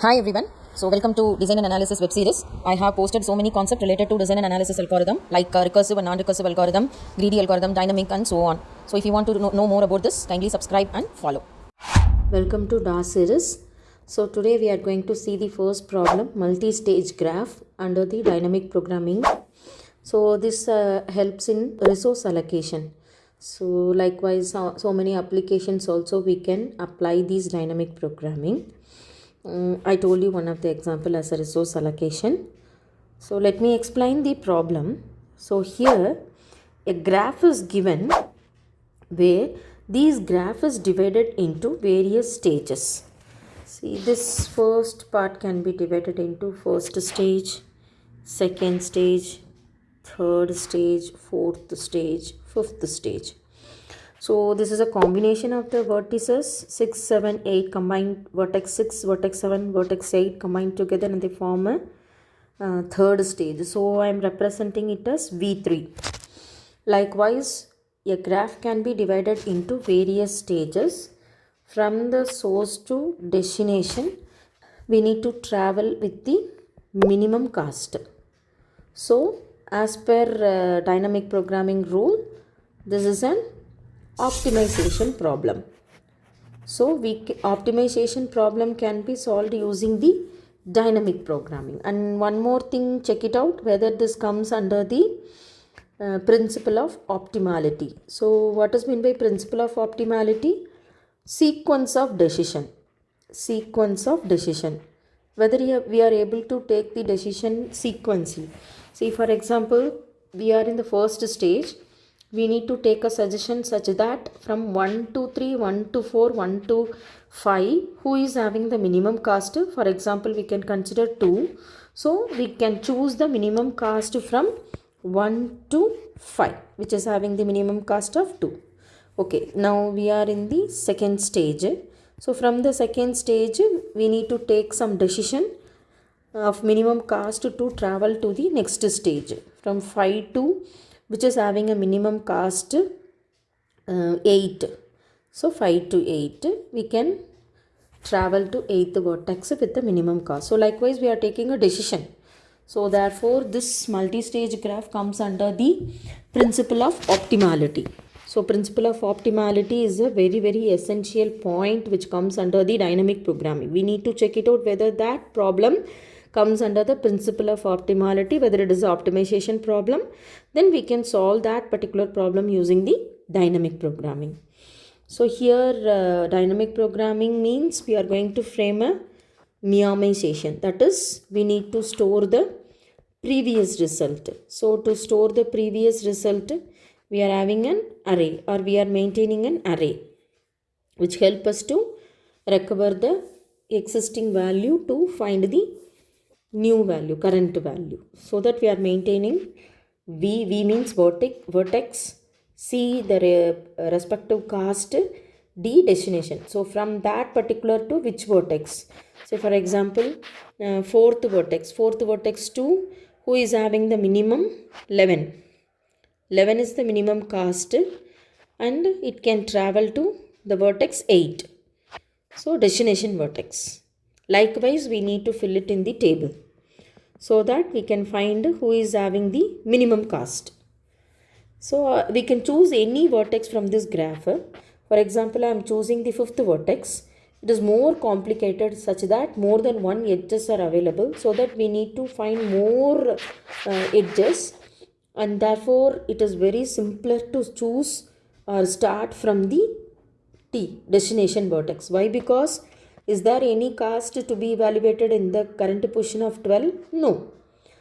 Hi everyone. So welcome to Design and Analysis web series. I have posted so many concepts related to design and analysis algorithm like recursive and non-recursive algorithm, greedy algorithm, dynamic and so on. So if you want to know more about this, kindly subscribe and follow. Welcome to DAS series. So today we are going to see the first problem, multi-stage graph under the dynamic programming. So this helps in resource allocation. So likewise, so many applications also we can apply these dynamic programming. I told you one of the example as a resource allocation. So let me explain the problem. So here a graph is given where these graph is divided into various stages. See, this first part can be divided into first stage, second stage, third stage, fourth stage, fifth stage. So this is a combination of the vertices 6, 7, 8 combined, vertex 6, vertex 7, vertex 8 combined together and they form a third stage. So I am representing it as V3. Likewise, a graph can be divided into various stages. From the source to destination, we need to travel with the minimum cost. So, as per dynamic programming rule, this is an optimization problem. So, optimization problem can be solved using the dynamic programming. And one more thing, check it out whether this comes under the principle of optimality. So, what is meant by principle of optimality? Sequence of decision. Sequence of decision. Whether we are able to take the decision sequentially. See, for example, we are in the first stage. We need to take a suggestion such that from 1 to 3, 1 to 4, 1 to 5, who is having the minimum cost? For example, we can consider 2. So, we can choose the minimum cost from 1 to 5, which is having the minimum cost of 2. Okay, now we are in the second stage. So, from the second stage, we need to take some decision of minimum cost to travel to the next stage from 5 to, which is having a minimum cost 8. So 5 to 8 we can travel to 8th vertex with the minimum cost. So likewise we are taking a decision. So therefore this multi-stage graph comes under the principle of optimality. So principle of optimality is a very essential point which comes under the dynamic programming. We need to check it out whether that problem comes under the principle of optimality, whether it is an optimization problem, then we can solve that particular problem using the dynamic programming. So here dynamic programming means we are going to frame a memoization. That is, we need to store the previous result. So to store the previous result, we are having an array or we are maintaining an array which help us to recover the existing value to find the new value, current value. So that we are maintaining V means vertex, C the respective cost, D destination. So from that particular to which vertex. So for example, fourth vertex 2, who is having the minimum 11. 11 is the minimum cost and it can travel to the vertex 8. So destination vertex. Likewise, we need to fill it in the table so that we can find who is having the minimum cost. So we can choose any vertex from this graph. For example, I am choosing the fifth vertex. It is more complicated such that more than one edges are available, so that we need to find more edges, and therefore it is very simpler to choose or start from the T destination vertex. Why? Because is there any cost to be evaluated in the current position of 12? No.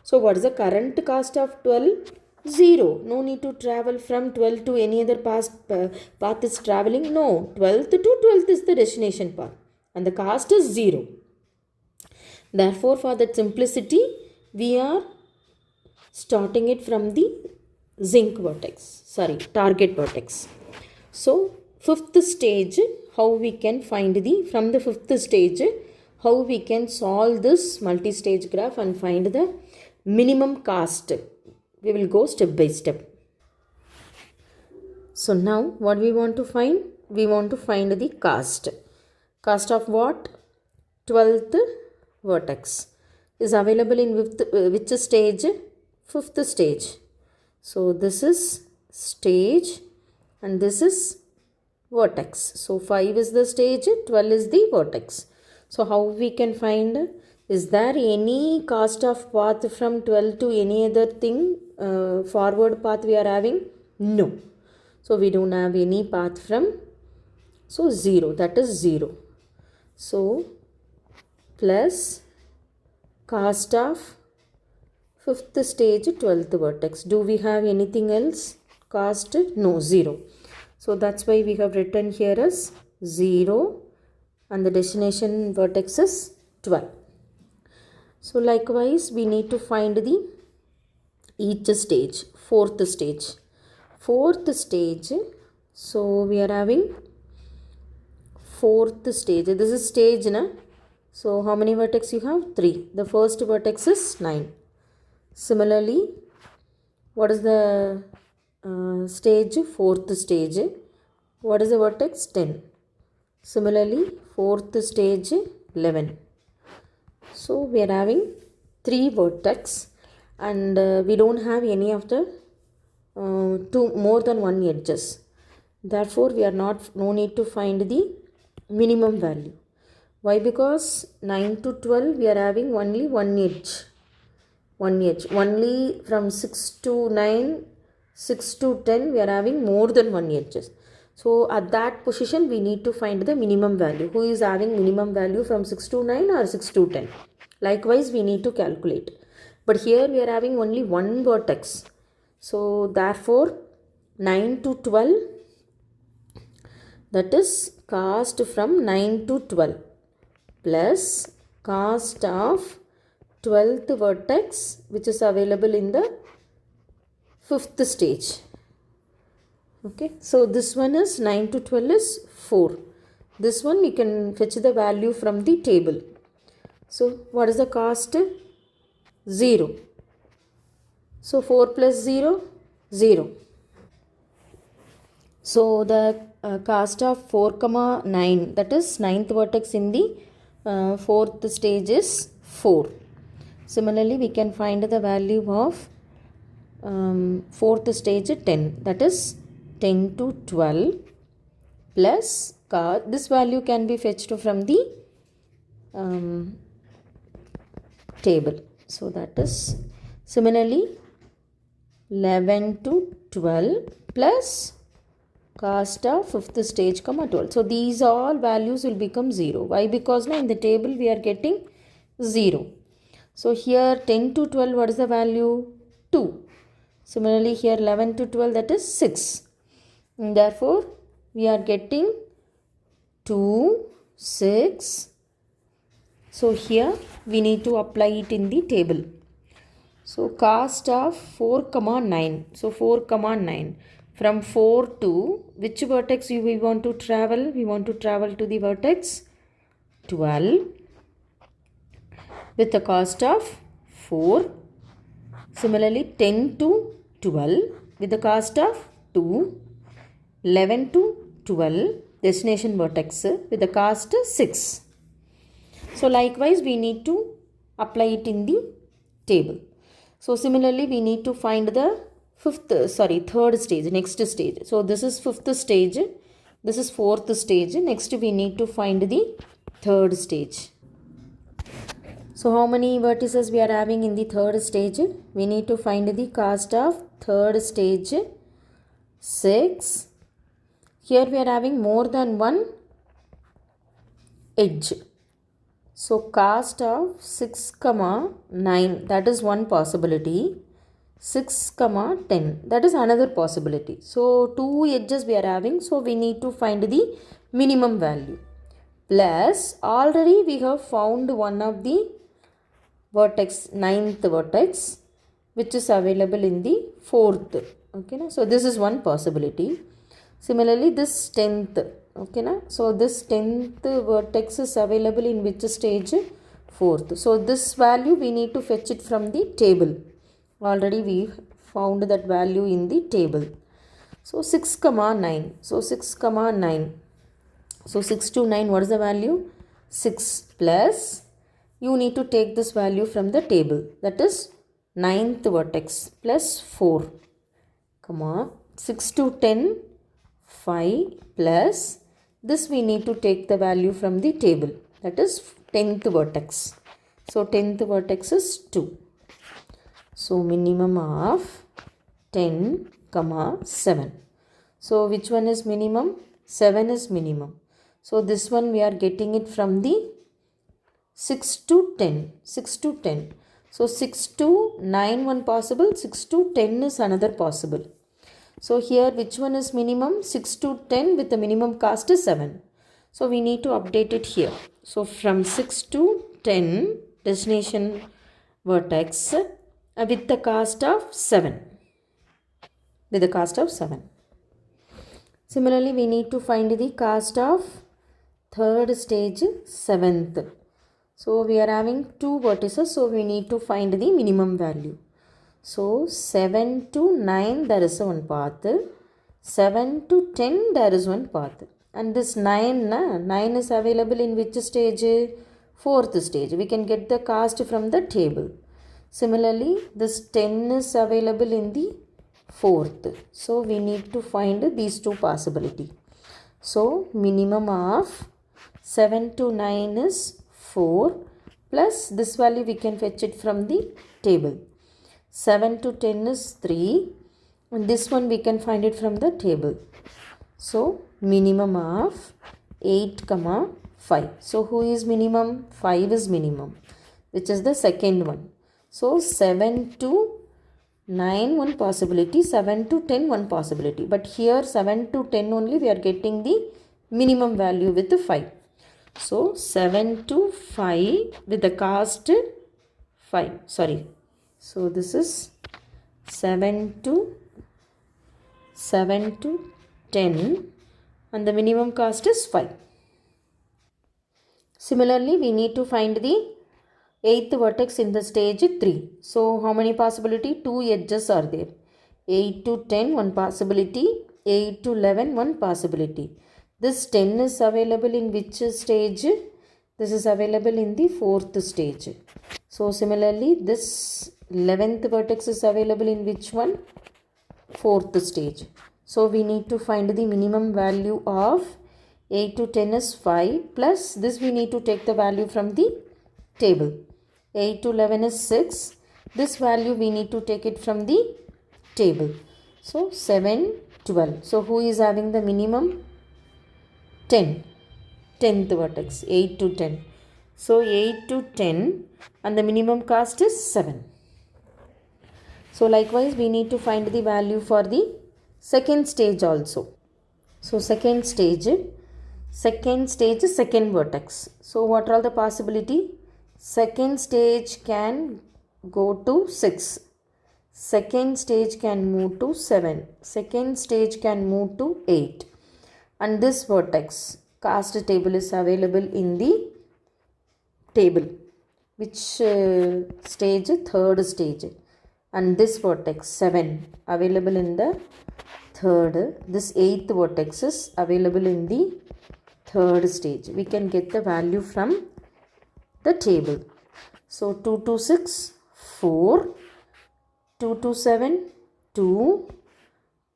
So what is the current cost of 12? 0. No need to travel from 12 to any other path is traveling. No. 12th to 12th is the destination path and the cost is 0. Therefore, for that simplicity, we are starting it from the target vertex. So fifth stage, how we can find from the fifth stage, how we can solve this multi-stage graph and find the minimum cost. We will go step by step. So now what we want to find? We want to find the cost. Cost of what? 12th vertex is available in which stage? Fifth stage. So this is stage and this is vertex. So 5 is the stage, 12 is the vertex. So how we can find? Is there any cast of path from 12 to any other thing, forward path we are having? No. So we don't have any path from, so 0, that is 0. So plus cast of fifth stage 12th vertex. Do we have anything else? Cast? No, 0. So that's why we have written here as 0 and the destination vertex is 12. So likewise we need to find the each stage, fourth stage. Fourth stage, so we are having fourth stage. This is stage, na? So how many vertex you have? 3. The first vertex is 9. Similarly, what is the stage? Fourth stage. What is the vertex? 10. Similarly, fourth stage 11. So we are having 3 vertex and we don't have any of the two more than one edges. Therefore, we are no need to find the minimum value. Why? Because 9 to 12 we are having only one edge. Only from 6 to 9, 6 to 10 we are having more than one edges. So at that position we need to find the minimum value. Who is having minimum value from 6 to 9 or 6 to 10? Likewise we need to calculate. But here we are having only one vertex. So therefore 9 to 12, that is cast from 9 to 12 plus cast of 12th vertex which is available in the 5th stage. Okay, so this one is 9 to 12 is 4. This one we can fetch the value from the table. So what is the cast? 0. So 4 plus 0, 0. So the cast of 4 comma 9, that is 9th vertex in the 4th stage is 4. Similarly, we can find the value of 4th stage 10, that is 10 to 12 plus this value can be fetched from the table. So that is similarly 11 to 12 plus cast of 5th stage comma 12. So these all values will become 0. Why? Because now in the table we are getting 0. So here 10 to 12, what is the value? 2. Similarly here 11 to 12, that is 6. And therefore we are getting 2, 6. So here we need to apply it in the table. So cast of 4 comma 9. So 4 comma 9. From 4 to which vertex we want to travel? We want to travel to the vertex 12 with the cast of 4. Similarly 10 to 12 with the cast of 2. 11 to 12 destination vertex with the cast 6. So likewise we need to apply it in the table. So similarly we need to find the third stage, next stage. So this is 5th stage, this is 4th stage. Next we need to find the third stage. So how many vertices we are having in the third stage? We need to find the cast of third stage 6. Here we are having more than one edge. So cast of 6 comma 9, that is one possibility. 6 comma 10, that is another possibility. So 2 edges we are having, so we need to find the minimum value. Plus already we have found one of the vertex, 9th vertex, which is available in the 4th. Okay, na? So this is one possibility. Similarly this 10th. Okay, na? So this 10th vertex is available in which stage? 4th. So this value we need to fetch it from the table. Already we found that value in the table. So 6 comma 9. So 6 comma 9. So 6 to 9, what is the value? 6 plus you need to take this value from the table. That is 9th vertex plus 4, comma 6 to 10, 5 plus this we need to take the value from the table. That is 10th vertex. So 10th vertex is 2. So minimum of 10, comma 7. So which one is minimum? 7 is minimum. So this one we are getting it from the 6 to 10. 6 to 10. So 6 to 9 one possible, 6 to 10 is another possible. So here which one is minimum? 6 to 10 with the minimum cost is 7. So we need to update it here. So from 6 to 10 destination vertex with the cost of 7. With the cost of 7. Similarly, we need to find the cost of third stage 7th. So we are having 2 vertices, so we need to find the minimum value. So 7 to 9 there is one path, 7 to 10 there is one path, and this 9 is available in which stage? 4th stage. We can get the cost from the table. Similarly, this 10 is available in the 4th. So we need to find these two possibility. So minimum of 7 to 9 is 4 plus this value we can fetch it from the table. 7 to 10 is 3 and this one we can find it from the table. So minimum of 8, 5. So who is minimum? 5 is minimum, which is the second one. So 7 to 9 one possibility, 7 to 10 one possibility. But here 7 to 10 only we are getting the minimum value with the 5. So 7 to 5 with the cost 5. Sorry. So this is 7 to 10 and the minimum cost is 5. Similarly, we need to find the 8th vertex in the stage 3. So how many possibility? 2 edges are there. 8 to 10 one possibility, 8 to 11 one possibility. This 10 is available in which stage? This is available in the 4th stage. So similarly, this 11th vertex is available in which one? 4th stage. So we need to find the minimum value of 8 to 10 is 5 plus this we need to take the value from the table. 8 to 11 is 6. This value we need to take it from the table. So 7, 12. So who is having the minimum? 10. 10th vertex. 8 to 10. So 8 to 10 and the minimum cost is 7. So likewise we need to find the value for the second stage also. So second stage, second vertex. So what are the possibility? Second stage can go to 6. Second stage can move to 7. Second stage can move to 8. And this vertex cost table is available in the table. Which stage? Third stage. And this vertex 7 available in the third. This 8th vertex is available in the third stage. We can get the value from the table. So 2 to 6, 4, 2 to 7, 2,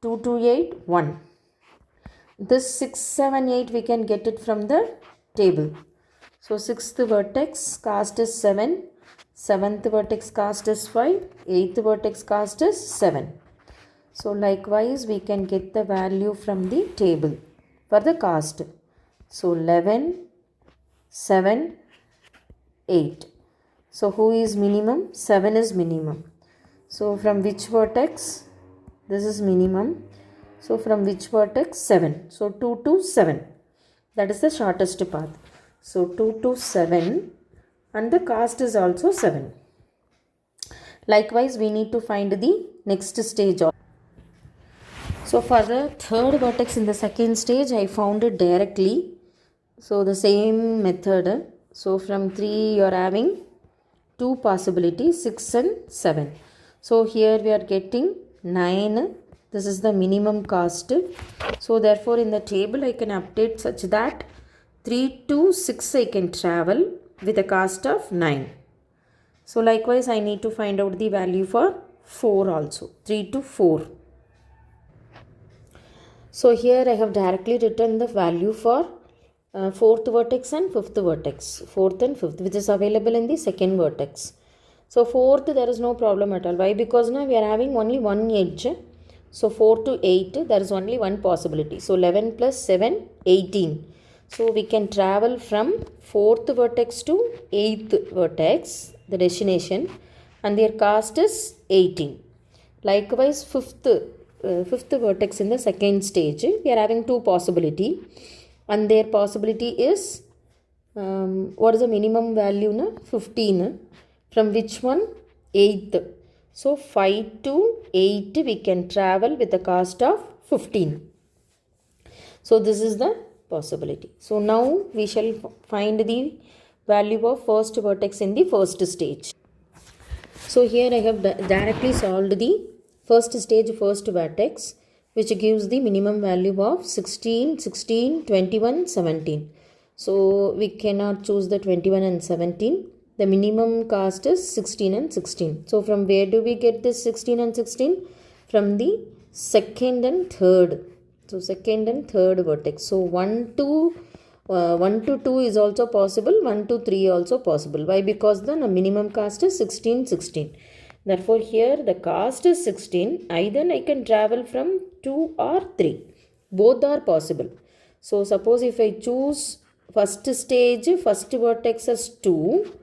2 to 8, 1. This 6, 7, 8 we can get it from the table. So 6th vertex cost is 7, 7th vertex cost is 5, 8th vertex cost is 7. So likewise we can get the value from the table for the cost. So 11, 7, 8. So who is minimum? 7 is minimum. So from which vertex? This is minimum. So from which vertex? 7. So 2 to 7. That is the shortest path. So 2 to 7 and the cost is also 7. Likewise we need to find the next stage. So for the third vertex in the second stage I found it directly. So the same method. So from 3 you are having 2 possibilities, 6 and 7. So here we are getting 9. This is the minimum cost. So therefore in the table I can update such that 3 to 6 I can travel with a cost of 9. So likewise I need to find out the value for 4 also, 3 to 4. So here I have directly written the value for 4th vertex and 5th vertex, 4th and 5th, which is available in the second vertex. So 4th there is no problem at all. Why? Because now we are having only one edge. So 4 to 8 there is only one possibility. So 11 plus 7, 18. So we can travel from 4th vertex to 8th vertex, the destination, and their cost is 18. Likewise 5th vertex in the second stage, we are having two possibility, and their possibility is what is the minimum value na? 15. From which one? 8th. So 5 to 8 we can travel with the cost of 15. So this is the possibility. So now we shall find the value of first vertex in the first stage. So here I have directly solved the first stage first vertex, which gives the minimum value of 16, 16, 21, 17. So we cannot choose the 21 and 17. The minimum cost is 16 and 16. So from where do we get this 16 and 16? From the second and third. So second and third vertex. So 1 to 2 is also possible, 1 to 3 also possible. Why? Because the minimum cost is 16, 16. Therefore here the cost is 16. Either I can travel from 2 or 3. Both are possible. So suppose if I choose first stage, first vertex as 2,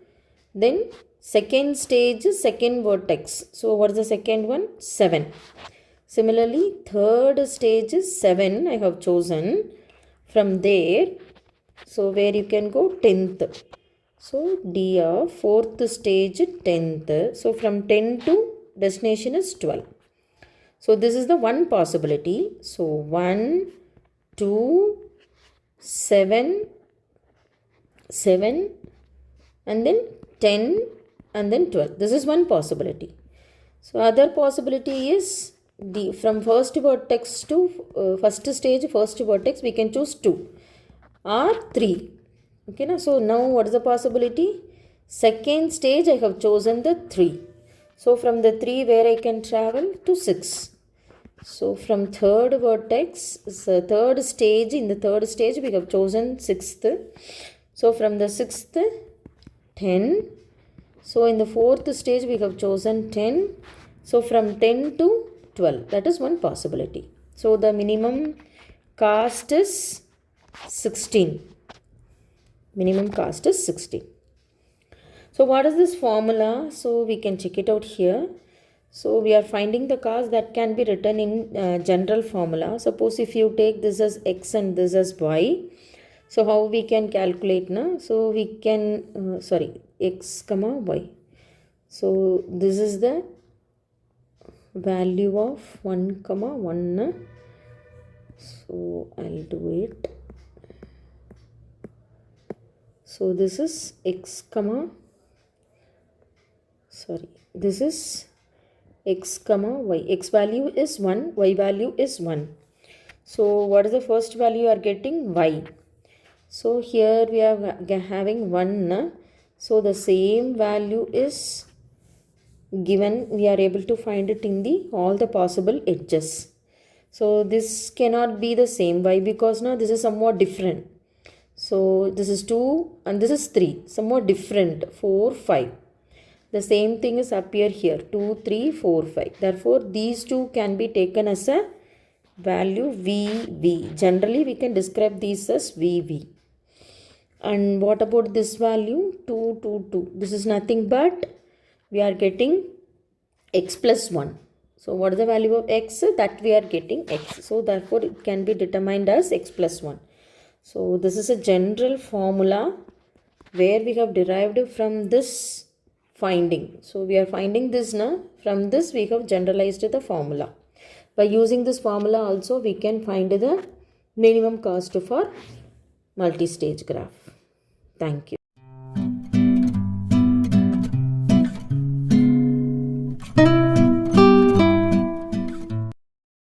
then second stage, second vertex. So what is the second one? 7. Similarly, third stage is 7 I have chosen. From there, so where you can go? 10th. So D of fourth stage, 10th. So from 10 to destination is 12. So this is the one possibility. So 1, 2, 7, 7 and then 10 and then 12. This is one possibility. So other possibility is from first vertex to first stage, first vertex, we can choose 2 or 3. Okay, na? So now what is the possibility? Second stage I have chosen the 3. So from the 3 where I can travel to 6. So from third vertex, third stage, in the third stage we have chosen 6th. So from the 6th, 10. So in the fourth stage we have chosen 10. So from 10 to 12, that is one possibility. So the minimum cost is 16. Minimum cost is 16. So what is this formula? So we can check it out here. So we are finding the cost that can be written in general formula. Suppose if you take this as x and this as y. So how we can calculate na? So we can, x comma y. So this is the value of 1 comma 1 na? So I'll do it. So this is x comma, this is x comma y. X value is 1, y value is 1. So what is the first value you are getting? Y. So here we are having 1. Na? So the same value is given. We are able to find it in the all the possible edges. So this cannot be the same. Why? Because now this is somewhat different. So this is 2 and this is 3. Somewhat different. 4, 5. The same thing is appear here. 2, 3, 4, 5. Therefore these two can be taken as a value VV. Generally we can describe these as VV. And what about this value? 2, 2, 2. This is nothing but we are getting x plus 1. So what is the value of x? That we are getting x. So therefore it can be determined as x plus 1. So this is a general formula where we have derived from this finding. So we are finding this now. From this we have generalized the formula. By using this formula also we can find the minimum cost for multi-stage graph. Thank you.